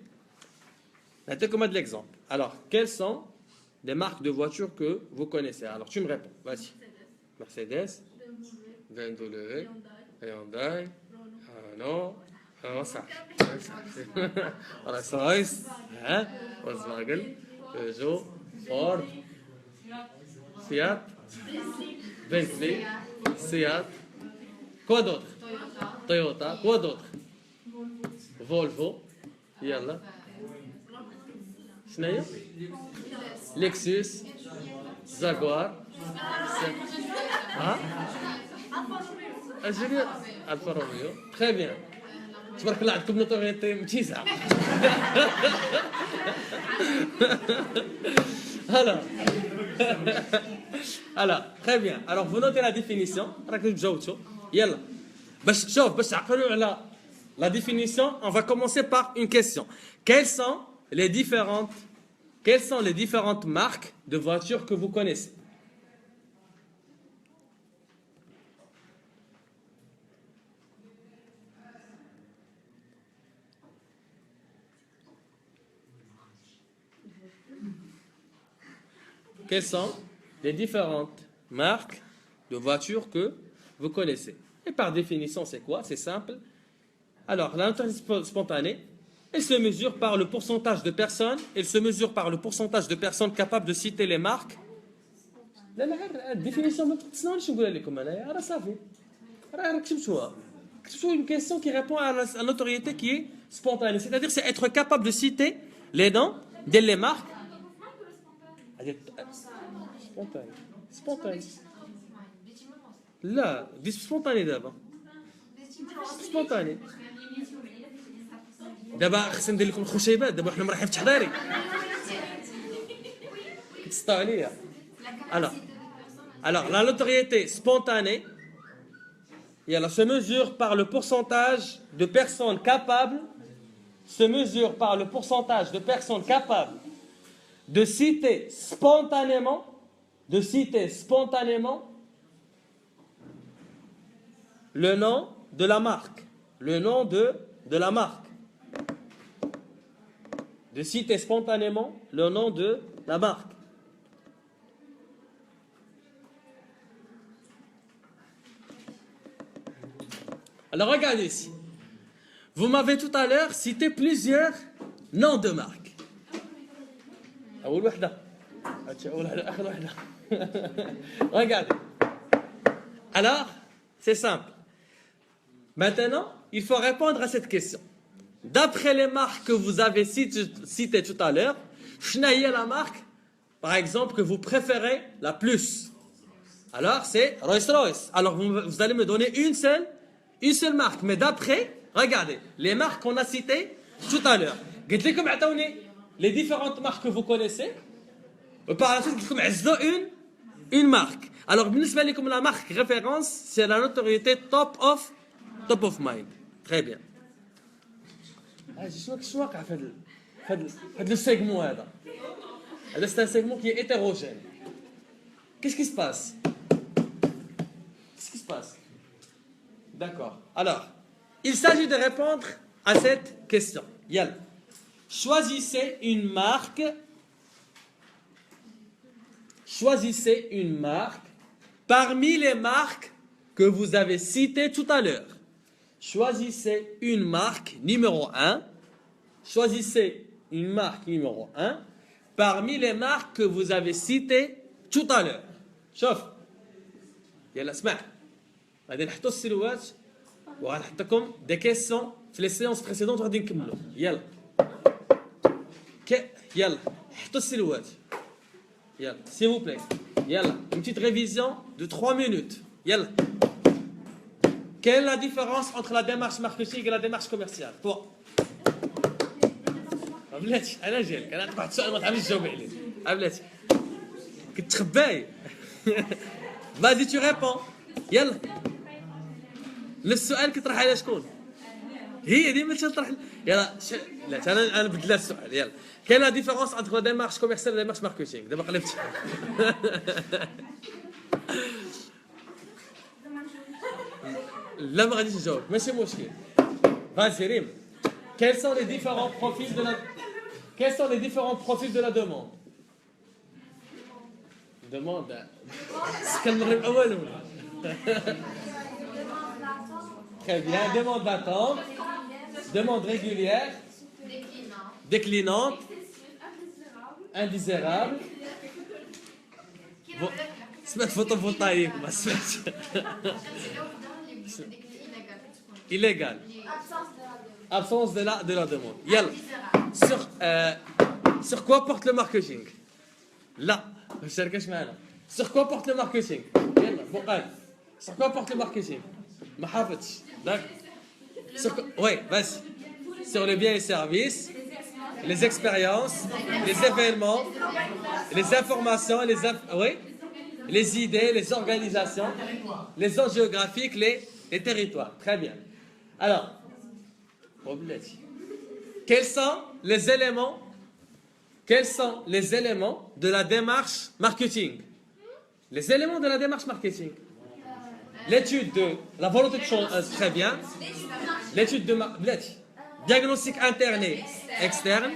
mettez-moi de l'exemple. Alors, quelles sont les marques de voitures que vous connaissez? Alors, tu me réponds. Vas-y. Mercedes, BMW, Hyundai, Renault, ça. Rolls-Royce, Volkswagen, Peugeot, Ford, Fiat, Bentley, Seat. Quoi d'autre? Toyota. Quoi d'autre? Volvo. Yalla. شناهي؟ Lexus, Jaguar. Alfa Romeo. Très bien. تبارك الله عندكم نوتوريتي متيسعة. Alors, très bien. Alors, vous notez la définition. راكم تجاوبتوا. يلا. باش تعقلوا على la définition, on va commencer par une question. Quelles sont les différentes marques de voitures que vous connaissez? Quelles sont les différentes marques de voitures que vous connaissez? Et par définition, c'est quoi? C'est simple. Alors, la notoriété spontanée, elle se mesure par le pourcentage de personnes, capables de citer les marques. La définition, c'est une question qui répond à la notoriété qui est spontanée. C'est-à-dire, c'est être capable de citer les noms, les marques. Spontané. Là, spontané d'abord. Spontané. دابا خصنا ندير لكم الخشيبات دابا حنا مرحبا في تحضيري كتسطاو عليا. Alors la notoriété spontanée se mesure par le pourcentage de personnes capables de citer spontanément le nom de la marque, de citer spontanément le nom de la marque. Alors regardez ici. Vous m'avez tout à l'heure cité plusieurs noms de marques. Regardez. Alors, c'est simple. Maintenant, il faut répondre à cette question. D'après les marques que vous avez citées tout à l'heure, quelle est la marque, par exemple, que vous préférez la plus? Alors, c'est Rolls-Royce. Alors, vous allez me donner une seule marque. Mais d'après, regardez, les marques qu'on a citées tout à l'heure. قلت لكم عطوني les différentes marques que vous connaissez. Et par la suite, قلت لكم عزلوا une marque. Alors, بالنسبة لكم la marque référence, c'est la notoriété top of mind. Très bien. شنو واقع في هذا السيجمون هذا؟ هذا c'est un segment qui est hétérogène. Qu'est-ce qui se passe? Qu'est-ce qui se passe? D'accord. Alors, il s'agit de répondre à cette question. Yalla. Choisissez une marque. Choisissez une marque parmi les marques que vous avez citées tout à l'heure. Choisissez une marque numéro 1. Choisissez une marque numéro 1 parmi les marques que vous avez citées tout à l'heure. شوف يلا اسمع غادي نحطوا السلوات وغنحط لكم دي كيسيون في لي سيونس بريسيدونت وغادي نكملوا يلا يلا حطوا السلوات يلا s'il vous plaît يلا une petite révision de 3 minutes يلا. Quelle est la différence entre la démarche marketing et la démarche commerciale? Toi. بلاتي انا جايلك انا واحد السؤال ما تعرفش تجاوب عليه بلاتي كنت تخباي. Vas-y tu réponds يلا. السؤال كطرح على شكون؟ هي ديما تطرح يلا لا انا بدل السؤال يلا. Quelle est la différence entre la démarche commerciale et la démarche marketing? دابا قلبت. لا ما غاديش نجاوب ماشي مشكل. Vas-y ريم. Quels sont les différents profils de la demande? Demande. Très bien. Demande d'attente. Demande régulière. Déclinante. Indésirable. سمعت photovoltaïque ما سمعتش. Illégal. Absence de la demande. Yalla. Sur quoi porte le marketing? Là. Sur quoi porte le marketing? Yalla. Bouqal. Sur quoi porte le marketing? Ma حافظتش. D'accord. Oui, vas-y. Sur les biens et services, les expériences, les événements, les informations, les idées, les organisations, les zones géographiques, les territoires. Très bien. Alors, quels sont les éléments de la démarche marketing? Les éléments de la démarche marketing. L'étude de la volonté de changer, très bien. L'étude de diagnostic interne et externe.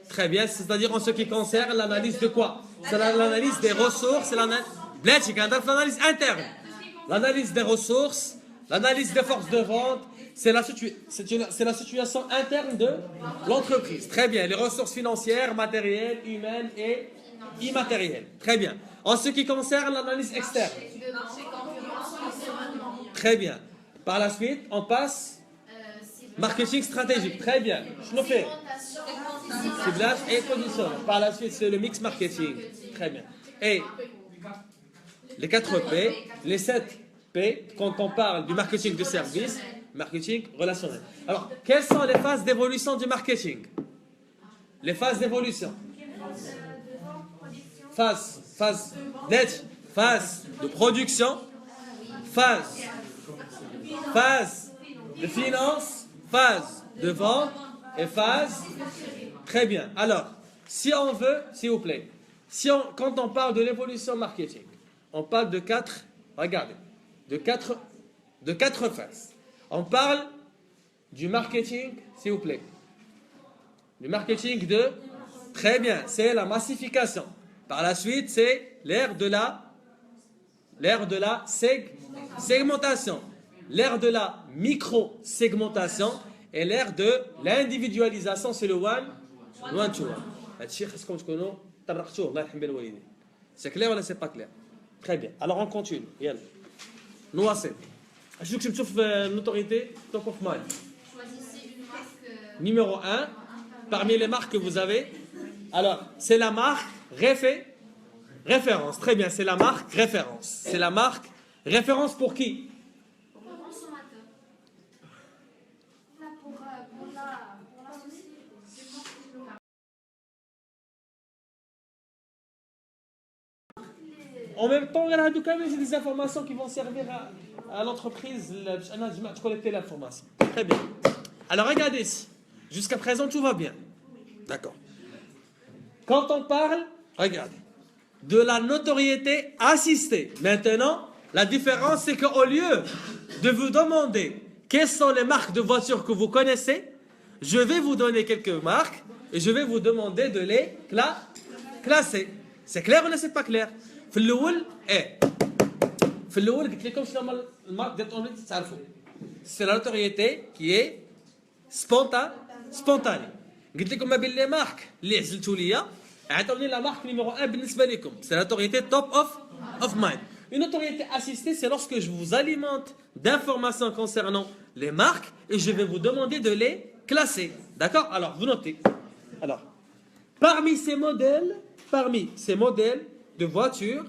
Très bien, c'est-à-dire en ce qui concerne l'analyse de quoi? C'est l'analyse des ressources, c'est l'analyse interne. L'analyse des ressources, l'analyse des forces de vente, c'est la situation interne de l'entreprise. Très bien, les ressources financières, matérielles, humaines et immatérielles. Très bien. En ce qui concerne l'analyse externe. Très bien. Par la suite, on passe marketing stratégique. Très bien. Je le fais. Ciblage et positionnement. Par la suite, c'est le mix marketing. Très bien. Et les 4 P, les 7 P, quand on parle du marketing de service, marketing relationnel. Alors, quelles sont les phases d'évolution du marketing? Les phases d'évolution. Phase de production, phase de finance, phase de vente et phase. Très bien. Alors, si on veut, s'il vous plaît, quand on parle de l'évolution marketing, on parle de 4, regardez, de quatre phases. On parle du marketing, s'il vous plaît. Du marketing de, très bien, c'est la massification. Par la suite, c'est l'ère de la segmentation, l'ère de la micro-segmentation et l'ère de l'individualisation, c'est le one-to-one. C'est clair ou c'est pas clair? Très bien. Alors on continue. Nous assez. Je que tu fais une autorité top of mind. Choisissez une marque Numéro 1, parmi les marques que vous avez. Alors, c'est la marque Référence, très bien, c'est la marque référence. C'est la marque référence pour qui? Pour le consommateur. Là, pour la société. En même temps, j'ai des informations qui vont servir à l'entreprise de collecter l'information. Très bien. Alors regardez ici. Jusqu'à présent, tout va bien. D'accord. Quand on parle, regardez, de la notoriété assistée. Maintenant, la différence, c'est qu'au lieu de vous demander quelles sont les marques de voitures que vous connaissez, je vais vous donner quelques marques et je vais vous demander de les classer. C'est clair ou c'est pas clair? في الاول في الاول قلت لكم شنو هما المارك ديال الطوموبيل تعرفوا سي لا نوتوريتي كي سبونتاني قلت لكم ما بين لي مارك اللي عزلتوا ليا عطوني لا مارك نيميرو 1 بالنسبه لكم سي لا نوتوريتي توب اوف مايند. Une autorité assistée, c'est lorsque je vous alimente d'informations concernant les marques et je vais vous demander de les classer. D'accord? Alors, vous notez. Alors, parmi ces modèles de voitures,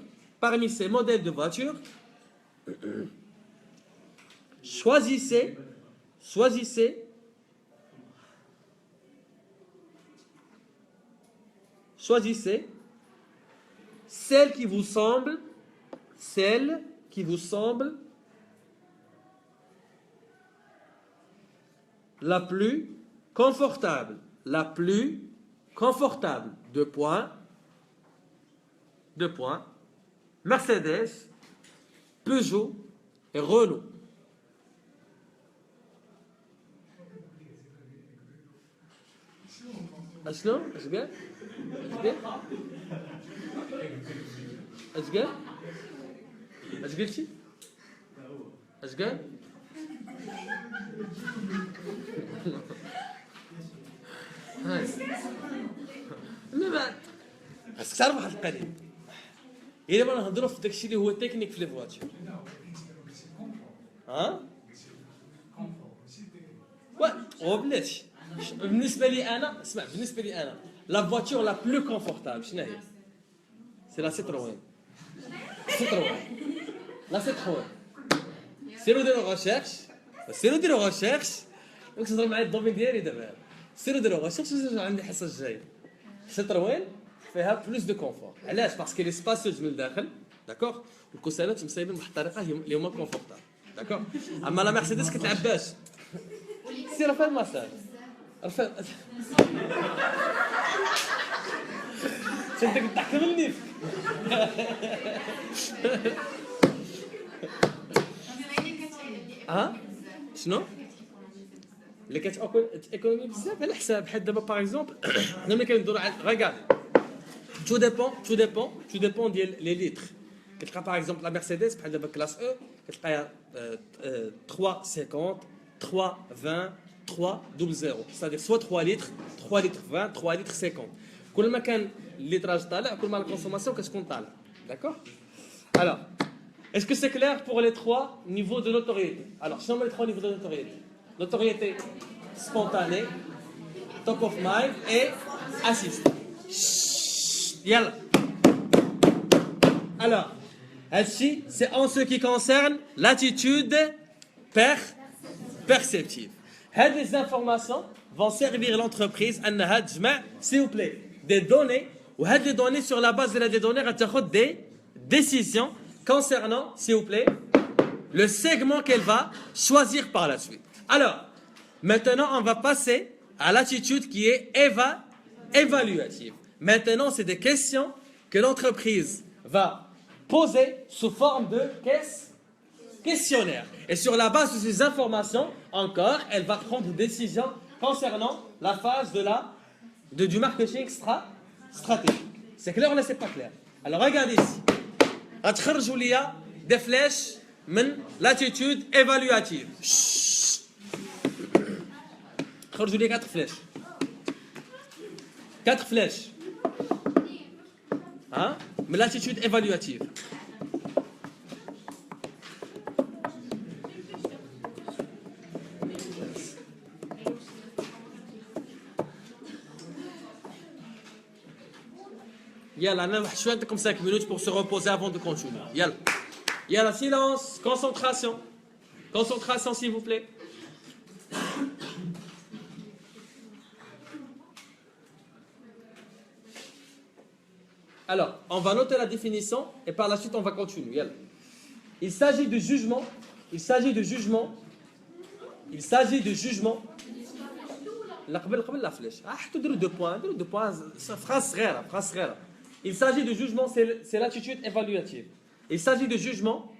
choisissez celle qui vous semble la plus confortable, deux points, Mercedes, Peugeot et Renault. أشنو؟ إيش قال؟ إيش قلتي؟ إيش قال؟ هاي ما خاصك تعرف واحد القضية. إلا ما نهضروا في داكشي اللي هو تكنيك في لي فواتور. ها؟ وبلاتي بالنسبة لي أنا اسمع بالنسبة لي أنا لا فواتور لا بلو كونفورتابل شنو هي؟ سي لا سيتروين. لا سيتروين. سيروا ديروا ريغيرش دونك تهضروا معايا الدومين ديالي دابا سيروا ديروا ريغيرش عندي الحصة الجاية. سيتروين فيها بلوس دو كونفور علاش باسكو لي سباسيوز من الداخل داكوغ والكوسانات مسايبين بواحد الطريقه اللي هما كونفورتابل داكوغ. اما لا مرسيدس كتلعب باش سير رفع المسار رفع شدك الضحك من النيف. ها شنو اللي كتاكونومي بزاف على حساب بحال دابا باغ اكزومبل حنا ملي كندورو على ريغاردي tout dépend ديال لي ليتر. كتلقى باغ اكزومبل لا مرسيدس بحال دابا كلاس او كتلقاها 350 320 300 c'est-à-dire soit 3 litres 3 litres 20 3 litres 50. كل ما كان الليتراج طالع كل ما لا كونسوماسيون كتكون طالعه. D'accord? Alors, est-ce que c'est clair pour les trois niveaux de notoriété? Alors, ce sont les trois niveaux de notoriété. Notoriété spontanée, top of mind et assist. Yalla. Alors, ainsi, c'est en ce qui concerne l'attitude perceptive. Ces informations vont servir l'entreprise à s'il vous plaît, des données, ou des données sur la base de des données, à des décisions concernant, s'il vous plaît, le segment qu'elle va choisir par la suite. Alors, maintenant, on va passer à l'attitude qui est évaluative. Maintenant, c'est des questions que l'entreprise va poser sous forme de questionnaire. Et sur la base de ces informations, encore, elle va prendre des décisions concernant la phase du marketing stratégique. C'est clair ou n'est-ce pas clair? Alors, regardez ici. غتخرجوا ليا des flèches من l'attitude évaluative. خرجوا لي 4 flèches. 4 flèches. Hein? Mais l'attitude évaluative. Yalla, on a comme 5 minutes pour se reposer avant de continuer. Yalla. Yalla, silence, concentration. Concentration, s'il vous plaît. Alors, on va noter la définition et par la suite, on va continuer. Yalla. Il s'agit de jugement. Il s'agit de jugement. Il s'agit de jugement. لا قبل لا فلاش حطوا ديروا 2 points ديروا 2 points phrase صغيره. Il s'agit de jugement, c'est l'attitude évaluative. Il s'agit de jugement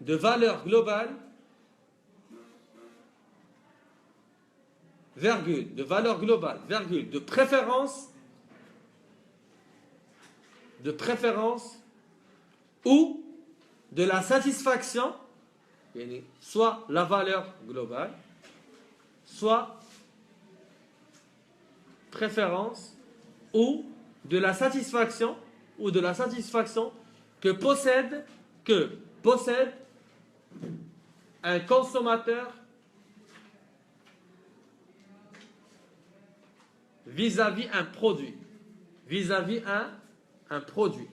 de valeur globale virgule de valeur globale virgule de préférence ou de la satisfaction, soit la valeur globale, soit préférence ou de la satisfaction que possède un consommateur vis-à-vis un produit, vis-à-vis un produit.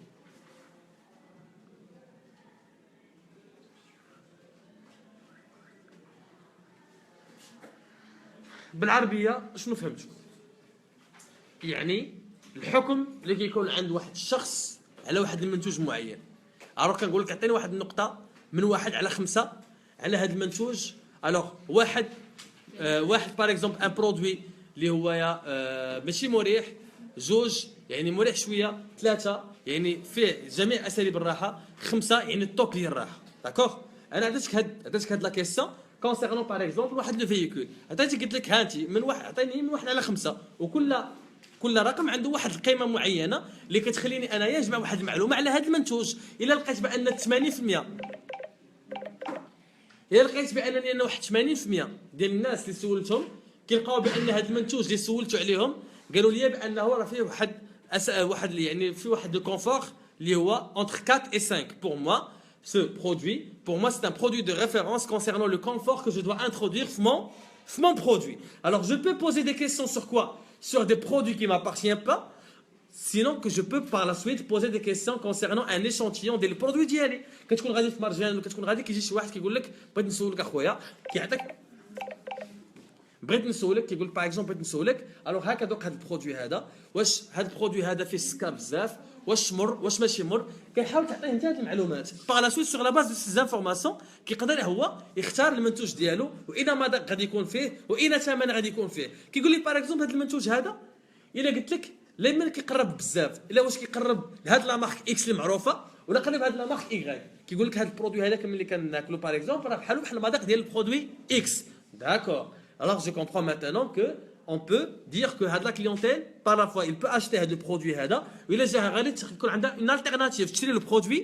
بالعربية شنو فهمتوا؟ يعني الحكم اللي كيكون عند واحد الشخص على واحد المنتوج معين. الوغ كنقول لك عطيني واحد النقطة من 1 على 5 على هذا المنتوج. الوغ واحد باغ اكزومبل ان برودوي اللي هو ماشي مريح، 2 يعني مريح شوية، 3 يعني فيه جميع اساليب الراحة، 5 يعني التوب ديال الراحة. داكوغ؟ انا عطيتك هاد لا كيسيون كونسيرنون باغ اكزومبل واحد لو فييكول، عطيتك قلت لك هانتي من واحد، عطيني من 1 على 5 وكل رقم عنده واحد القيمه معينه اللي كتخليني انايا نجمع واحد المعلومه على هذا المنتوج. الا لقيت بان 80% واحد 80% ديال الناس اللي سولتهم كيلقاو بان هذا المنتوج اللي سولتو عليهم قالوا لي بانه راه فيه واحد يعني فيه واحد دو كونفور اللي هو entre 4 et 5. Pour moi, ce produit, c'est un produit de référence concernant le confort que je dois introduire mon produit. Alors, je peux poser des questions sur quoi? Sur des produits qui ne m'appartiennent pas, sinon que je peux par la suite poser des questions concernant un échantillon des produits ديالي. كتكون غادي في مرجان وكتكون غادي كيجي شي واحد كيقول لك بغيت نسولك اخويا، كيعطيك بغيت نسولك كيقول باغ اكزومبل بغيت نسولك الوغ هكا دوك هذا البرودوي هذا واش هذا البرودوي هذا فيه السكر بزاف، واش مر واش ماشي مر، كيحاول تعطيه انت هذه المعلومات باغ لا سويت سوغ لا باز دو سي انفورماسيون كيقدر هو يختار المنتوج ديالو واذا مذاق غادي يكون فيه واذا ثمن غادي يكون فيه. كيقول لي باغ اكزومبل هذا المنتوج هذا الا قلت لك لا ما كيقرب بزاف، الا واش كيقرب لهاد لا مارك اكس اللي معروفه ولا قريب هاد لا مارك ايغريك. كيقول لك هذا البرودوي هذا ملي كناكلو باغ اكزومبل راه بحال المذاق ديال البرودوي اكس. داكور. Alors je comprends maintenant que on peut dire que la clientèle par la fois il peut acheter le produit هذا وإلا جا غادي تكون عندها une alternative تشري le produit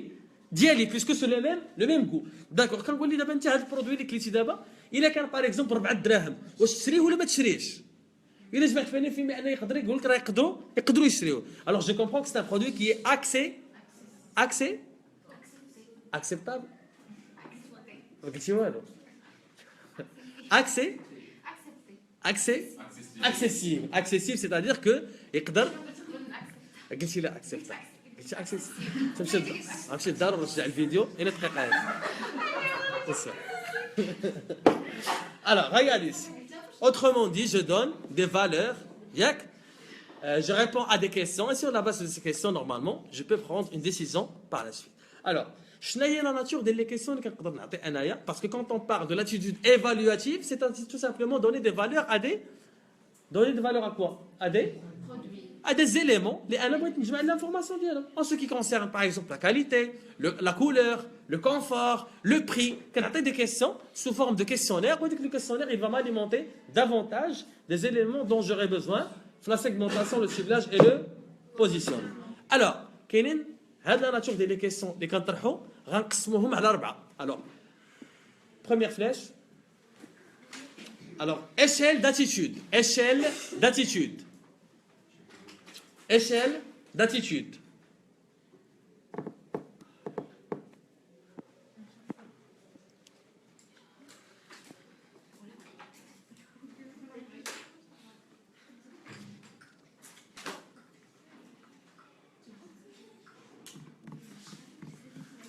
ديالي puisque c'est le même goût. داكور. كنقول لي دابا انت هذا البرودوي اللي كليتي دابا الا كان باغ اكزومبل 4 دراهم واش تشريه ولا ما تشريهش؟ الا جمعت 80% انه يقول لك راه يقدروا يشريوه. Alors je comprends que c'est un produit qui est acceptable. ما قلتي والو. accessible c'est-à-dire que يقدر قلتي لا acceptable قلتي accessible تمشي للدار ونرجع الفيديو الى دقيقه هذه. Alors regardez ici. Autrement dit, je donne des valeurs, je réponds à des questions et sur la base de ces questions normalement je peux prendre une décision par la suite. Alors شنو هي la nature des questions اللي كنقدر نعطي انايا؟ parce que quand on parle de l'attitude évaluative c'est tout simplement donner des valeurs à quoi? À des éléments اللي انا بغيت نجمع l'information ديالهم en ce qui concerne par exemple la qualité, la couleur, le confort, le prix. كنعطي des questions sous forme de questionnaire et le questionnaire il va m'alimenter davantage des éléments dont j'aurai besoin في la segmentation, le ciblage et le positionnement. Alors كاينين هاد la nature des questions اللي كنطرحوا غنقسموهم على 4. Alors première flèche. Alors échelle d'attitude.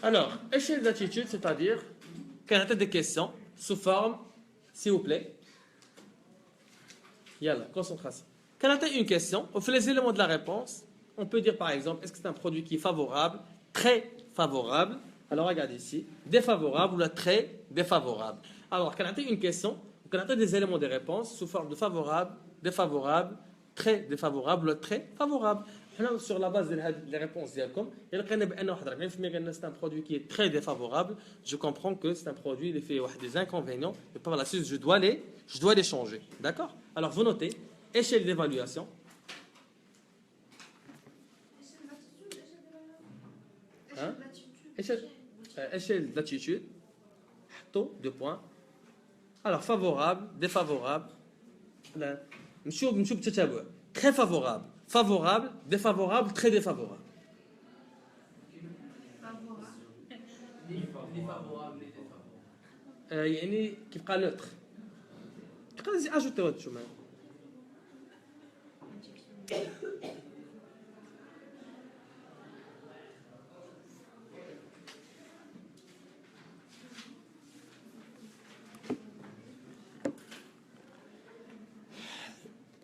Alors, échelle d'attitude, c'est-à-dire qu'on a des questions sous forme, s'il vous plaît. Yalla, concentration. Quand on a une question, on fait les éléments de la réponse. On peut dire par exemple, est-ce que c'est un produit qui est favorable, très favorable? Alors regardez ici, défavorable ou la très défavorable. Alors quand on a une question, quand on a des éléments de réponse sous forme de favorable, défavorable, très défavorable ou la très favorable. Sur la base des réponses, c'est un produit qui est très défavorable. Je comprends que c'est un produit qui fait des inconvénients, mais par la suite, je dois les changer. D'accord? Alors, vous notez, échelle d'évaluation. Hein? Échelle d'attitude. 2 points. Alors, favorable, défavorable. Très favorable. Favorable, défavorable, très défavorable. يعني كيبقى neutre. تقدر اجوتي هاد الجمل.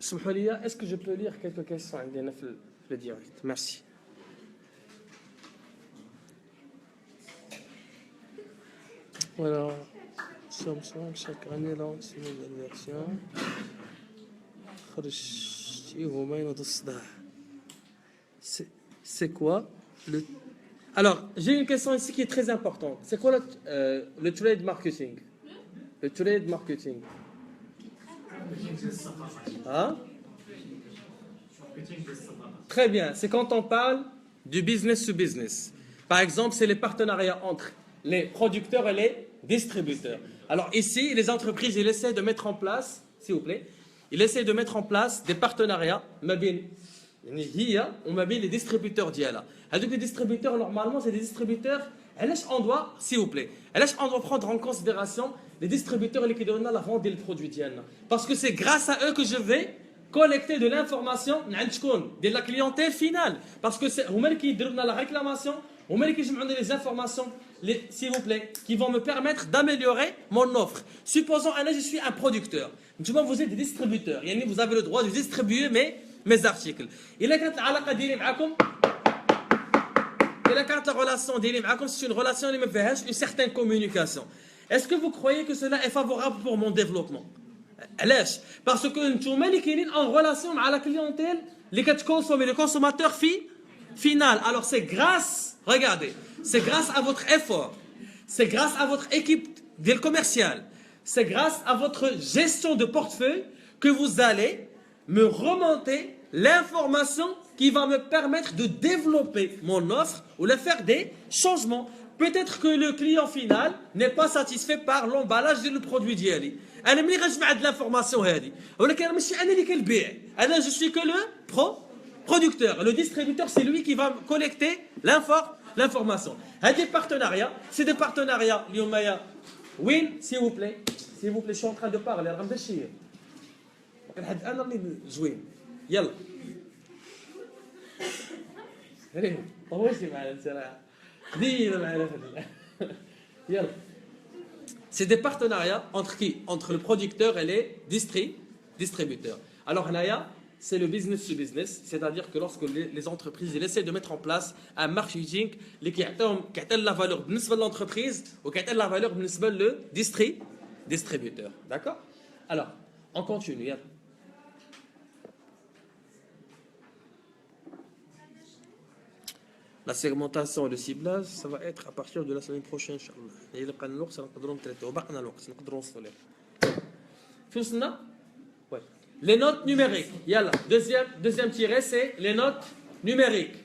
اسمحوا لي, est-ce que je peux lire quelques questions عندنا في le direct? Merci. Voilà, Samsung chaque année lance une nouvelle version. C'est quoi le... Alors, j'ai une question ici qui est très importante. C'est quoi le trade marketing? Le trade marketing. Hein? Très bien. C'est quand on parle du business to business. Par exemple, c'est les partenariats entre les producteurs et les distributeurs. Alors ici, les entreprises, ils essaient de mettre en place, s'il vous plaît, ils essaient de mettre en place des partenariats, les distributeurs d'IALA. Les distributeurs, normalement, c'est des distributeurs. On doit, s'il vous plaît, on doit prendre en considération les distributeurs qui donnent la vente des produits d'IALA. Parce que c'est grâce à eux que je vais collecter de l'information de la clientèle finale. Parce que c'est eux qui donnent la réclamation, eux qui donnent les informations, s'il vous plaît, qui vont me permettre d'améliorer mon offre. Supposons que je suis un producteur. Vous êtes des distributeurs. Vous avez le droit de distribuer mes articles. Il a la relation c'est une relation qui me fait une certaine communication. Est-ce que vous croyez que cela est favorable pour mon développement? Parce que nous sommes en relation avec la clientèle qui consomme le consommateur final. Alors c'est grâce, regardez, c'est grâce à votre effort, c'est grâce à votre équipe commerciale, c'est grâce à votre gestion de portefeuille que vous allez me remonter l'information qui va me permettre de développer mon offre ou de faire des changements. Peut-être que le client final n'est pas satisfait par l'emballage du produit d'Yali. أنا ملي غنجمع هاد l'information هادي ولكن ماشي أنا اللي كنبيع. أنا je suis que le producteur. Le distributeur, c'est lui qui va collecter l'information. Des partenariats, c'est des partenariats. Oui, s'il vous plaît, je suis en train de parler. C'est des partenariats entre qui? Entre le producteur et les distributeurs. Alors, Naya, c'est le business to business, c'est-à-dire que lorsque les entreprises essaient de mettre en place un marketing qui a la valeur de l'entreprise ou qui a la valeur de le distributeur. D'accord? Alors, on continue. La segmentation et le ciblage, ça va être à partir de la semaine prochaine, Inch'Allah. Les notes numériques. Deuxième tiré, c'est les notes numériques.